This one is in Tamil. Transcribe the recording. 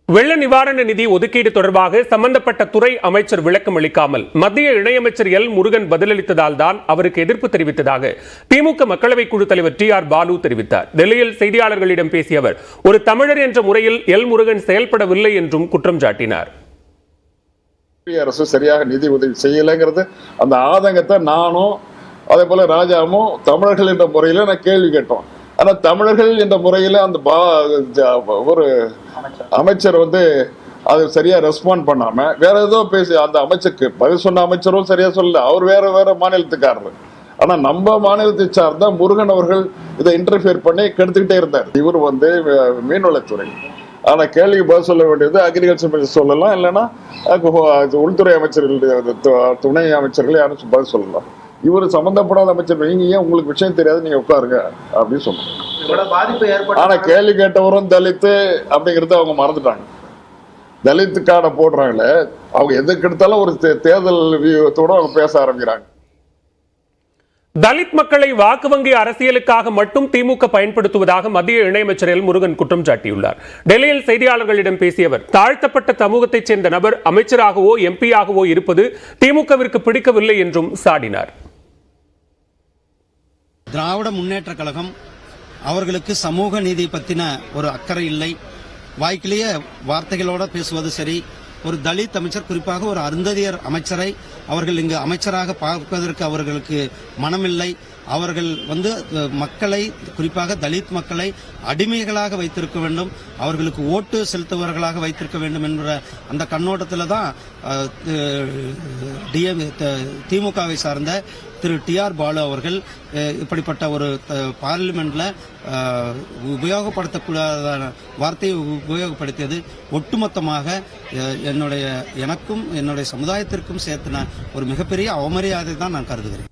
வெள்ள நிவாரண நிதி ஒதுக்கீடு தொடர்பாக சம்பந்தப்பட்ட துறை அமைச்சர் விளக்கம் அளிக்காமல் மத்திய இணையமைச்சர் எல் முருகன் பதிலளித்ததால் தான் அவருக்கு எதிர்ப்பு தெரிவித்ததாக திமுக மக்களவை குழு தலைவர் TR பாலு தெரிவித்தார். டெல்லியில் செய்தியாளர்களிடம் பேசிய அவர் ஒரு தமிழர் என்ற முறையில் எல் முருகன் செயல்படவில்லை என்றும் குற்றம் சாட்டினார். அரசு சரியாக நிதி உதவி செய்யலைங்கிறது அந்த ஆதங்கத்தை நானும் அதே போல ராஜாவும் தமிழர்கள் என்ற முறையில நான் கேள்வி கேட்டோம். ஆனா தமிழர்கள் என்ற முறையில அந்த ஒரு அமைச்சர் அது சரியா ரெஸ்பாண்ட் பண்ணாம வேற ஏதோ பேசி அந்த அமைச்சருக்கு பதில் சொன்ன அமைச்சரும் சரியா சொல்லல. அவர் வேற மாநிலத்துக்காரர். ஆனா நம்ம மாநிலத்தை சார்ந்த முருகன் அவர்கள் இதை இன்டர்ஃபியர் பண்ணி கெடுத்துக்கிட்டே இருந்தார். இவர் மீன்வளத்துறை. ஆனா கேள்விக்கு பதில் சொல்ல வேண்டியது அக்ரிகல்ச்சர் மினிஸ்டர் சொல்லலாம், இல்லைன்னா உள்துறை அமைச்சர்கள் துணை அமைச்சர்கள் யாரும் பதில் சொல்லலாம். இவர் சம்பந்தப்படாத அமைச்சர் நீங்க ஏன் உங்களுக்கு விஷயம் தெரியாது, நீங்க உட்காருங்க அப்படின்னு சொன்னாங்க. ஆனா கேள்வி கேட்டவரும் தலித்து அப்படிங்கறத அவங்க மறந்துட்டாங்க. தலித்துக்கான போடுறாங்களே அவங்க எதுக்கு எடுத்தாலும் ஒரு தேர்தல் வியூகத்தோட அவங்க பேச ஆரம்பிக்கிறாங்க. தலித் மக்களை வாக்கு வங்கி அரசியலுக்காக மட்டும் திமுக பயன்படுத்துவதாக மத்திய இணையமைச்சர் எல் முருகன் குற்றம் சாட்டியுள்ளார். டெல்லியில் செய்தியாளர்களிடம் பேசிய அவர் தாழ்த்தப்பட்ட சமூகத்தைச் சேர்ந்த நபர் அமைச்சராகவோ எம்பியாகவோ இருப்பது திமுகவிற்கு பிடிக்கவில்லை என்றும் சாடினார். திராவிட முன்னேற்ற கழகம் அவர்களுக்கு சமூக நீதி பத்தின ஒரு அக்கறை இல்லை. வாய்க்கிலேயே வார்த்தைகளோட பேசுவது சரி. ஒரு தலித் அமைச்சர், குறிப்பாக ஒரு அருந்ததியர் அமைச்சரை அவர்கள் இங்கு அமைச்சராக பார்ப்பதற்கு அவர்களுக்கு மனமில்லை. அவர்கள் மக்களை, குறிப்பாக தலித் மக்களை அடிமைகளாக வைத்திருக்க வேண்டும், அவர்களுக்கு ஓட்டு செலுத்துபவர்களாக வைத்திருக்க வேண்டும் என்ற அந்த கண்ணோட்டத்தில் தான் திமுகவை சார்ந்த திரு TR பாலு அவர்கள் இப்படிப்பட்ட ஒரு பார்லிமெண்ட்ல உபயோகப்படுத்தக்கூடாத வார்த்தையை உபயோகப்படுத்தியது ஒட்டுமொத்தமாக எனக்கும் என்னுடைய சமுதாயத்திற்கும் சேர்த்துன ஒரு மிகப்பெரிய அவமரியாதை தான் நான் கருதுகிறேன்.